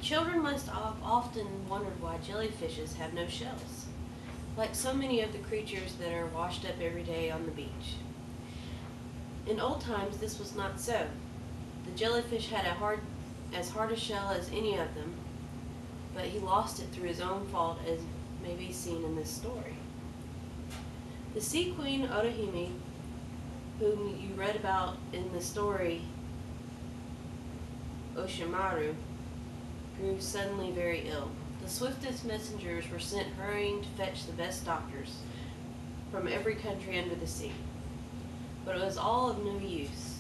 Children must have often wondered why jellyfishes have no shells, like so many of the creatures that are washed up every day on the beach. In old times, this was not so. The jellyfish had as hard a shell as any of them, but he lost it through his own fault, as may be seen in this story. The sea queen Orihime, whom you read about in the story Oshimaru, grew suddenly very ill. The swiftest messengers were sent hurrying to fetch the best doctors from every country under the sea. But it was all of no use.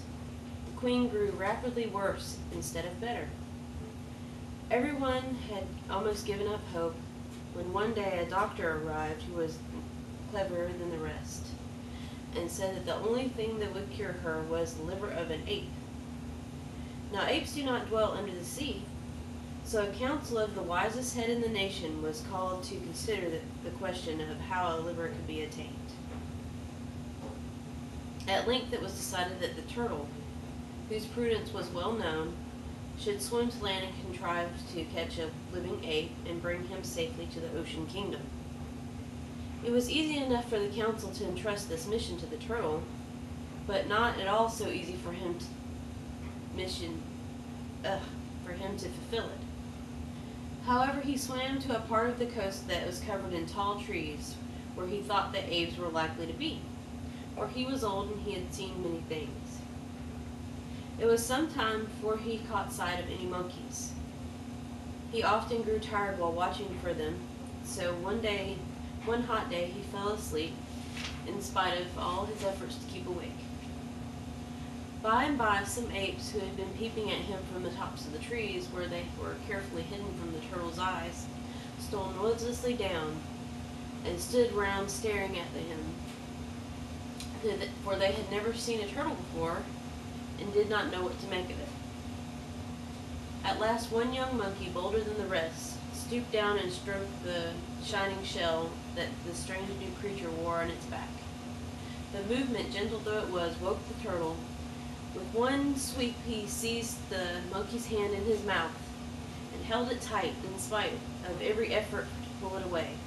The queen grew rapidly worse instead of better. Everyone had almost given up hope when one day a doctor arrived who was cleverer than the rest and said that the only thing that would cure her was the liver of an ape. Now, apes do not dwell under the sea, so a council of the wisest head in the nation was called to consider the question of how a liver could be attained. At length it was decided that the turtle, whose prudence was well known, should swim to land and contrive to catch a living ape and bring him safely to the ocean kingdom. It was easy enough for the council to entrust this mission to the turtle, but not at all so easy for him to fulfill it. However, he swam to a part of the coast that was covered in tall trees, where he thought the apes were likely to be, for he was old and he had seen many things. It was some time before he caught sight of any monkeys. He often grew tired while watching for them, so one hot day, he fell asleep in spite of all his efforts to keep awake. By and by, some apes who had been peeping at him from the tops of the trees, where they were carefully hidden from the turtle's eyes, stole noiselessly down and stood round staring at him, for they had never seen a turtle before and did not know what to make of it. At last, one young monkey, bolder than the rest, stooped down and stroked the shining shell that the strange new creature wore on its back. The movement, gentle though it was, woke the turtle. With one sweep he seized the monkey's hand in his mouth and held it tight in spite of every effort to pull it away.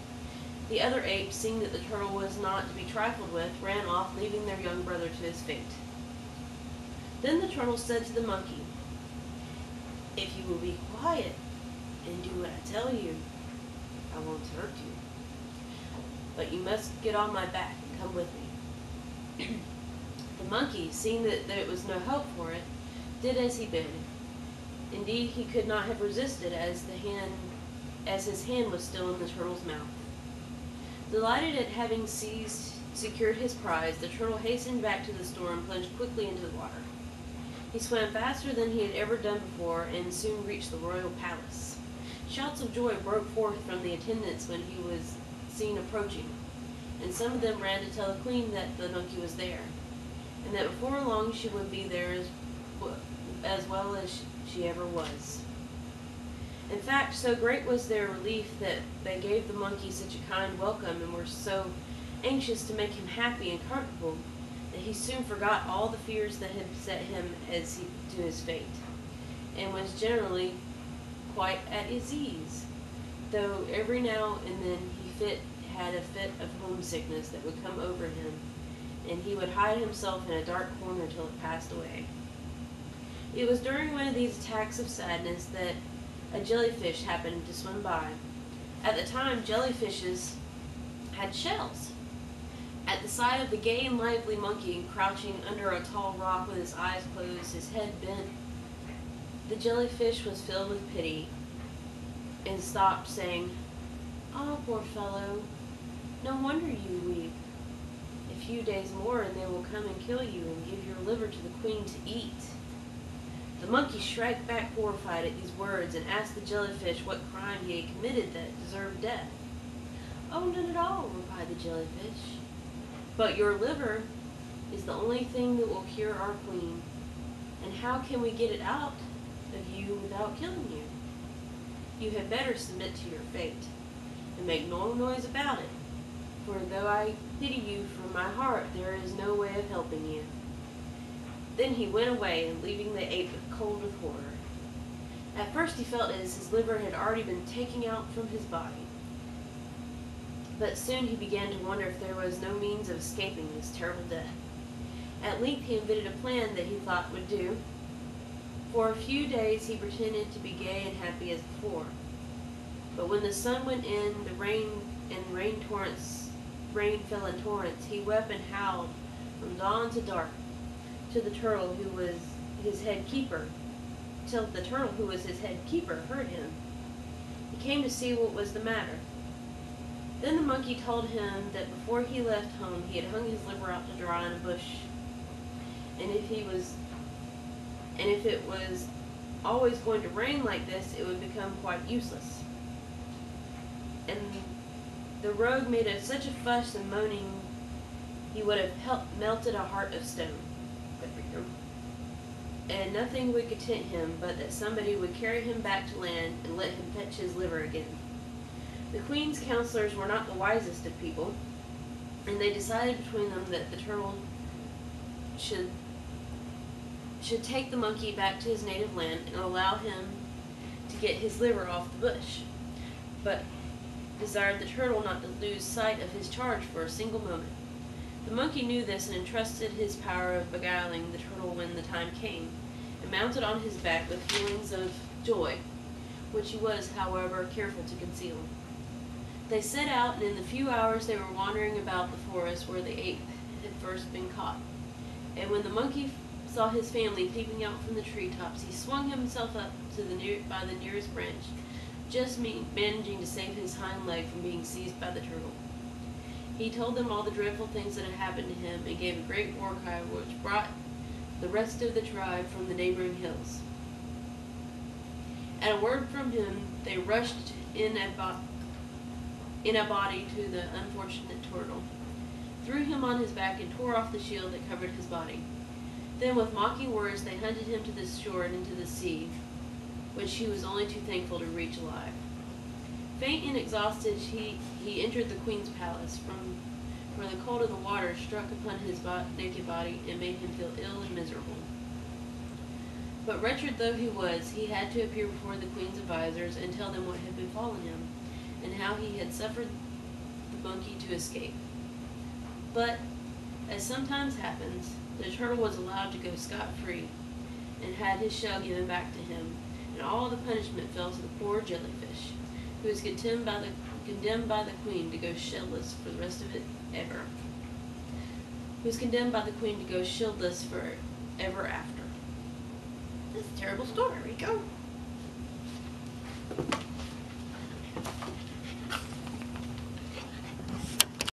The other apes, seeing that the turtle was not to be trifled with, ran off, leaving their young brother to his fate. Then the turtle said to the monkey, "If you will be quiet and do what I tell you, I won't hurt you. But you must get on my back and come with me." The monkey, seeing that there was no help for it, did as he bid. Indeed, he could not have resisted, as his hand was still in the turtle's mouth. Delighted at having secured his prize, the turtle hastened back to the store and plunged quickly into the water. He swam faster than he had ever done before and soon reached the royal palace. Shouts of joy broke forth from the attendants when he was seen approaching, and some of them ran to tell the queen that the monkey was there, and that before long she would be there as well as she ever was. In fact, so great was their relief that they gave the monkey such a kind welcome and were so anxious to make him happy and comfortable that he soon forgot all the fears that had beset him to his fate, and was generally quite at his ease, though every now and then he had a fit of homesickness that would come over him, and he would hide himself in a dark corner till it passed away. It was during one of these attacks of sadness that a jellyfish happened to swim by. At the time, jellyfishes had shells. At the sight of the gay and lively monkey crouching under a tall rock with his eyes closed, his head bent, the jellyfish was filled with pity and stopped, saying, "Ah, poor fellow, no wonder you weep. A few days more and they will come and kill you and give your liver to the queen to eat." The monkey shrank back horrified at these words and asked the jellyfish what crime he had committed that deserved death. "Oh, none at all," replied the jellyfish. "But your liver is the only thing that will cure our queen, and how can we get it out of you without killing you? You had better submit to your fate, and make no noise about it, for though I pity you from my heart, there is no way of helping you." Then he went away, leaving the ape cold with horror. At first he felt as his liver had already been taken out from his body. But soon he began to wonder if there was no means of escaping this terrible death. At length he invented a plan that he thought would do. For a few days he pretended to be gay and happy as before. But when the sun went in, the rain fell in torrents, he wept and howled from dawn to dark to the turtle who was his head keeper, till the turtle who was his head keeper heard him. He came to see what was the matter. Then the monkey told him that before he left home he had hung his liver out to dry in a bush, and if it was always going to rain like this, it would become quite useless. And the rogue made such a fuss and moaning, he would have melted a heart of stone. And nothing would content him but that somebody would carry him back to land and let him fetch his liver again. The queen's counselors were not the wisest of people, and they decided between them that the turtle should take the monkey back to his native land and allow him to get his liver off the bush, but desired the turtle not to lose sight of his charge for a single moment. The monkey knew this and entrusted his power of beguiling the turtle when the time came, and mounted on his back with feelings of joy, which he was, however, careful to conceal. They set out, and in the few hours they were wandering about the forest where the ape had first been caught. And when the monkey saw his family peeping out from the treetops, he swung himself up to by the nearest branch, just managing to save his hind leg from being seized by the turtle. He told them all the dreadful things that had happened to him, and gave a great war cry which brought the rest of the tribe from the neighboring hills. At a word from him, they rushed in a body to the unfortunate turtle, threw him on his back, and tore off the shield that covered his body. Then with mocking words they hunted him to the shore and into the sea, which he was only too thankful to reach alive. Faint and exhausted, he entered the queen's palace, where the cold of the water struck upon his naked body and made him feel ill and miserable. But wretched though he was, he had to appear before the queen's advisors and tell them what had befallen him, and how he had suffered the monkey to escape. But, as sometimes happens, the turtle was allowed to go scot-free, and had his shell given back to him, and all the punishment fell to the poor jellyfish, who was condemned by the queen to go shellless for the rest of it ever. Who was condemned by the queen to go shieldless forever after. This is a terrible story, Rico.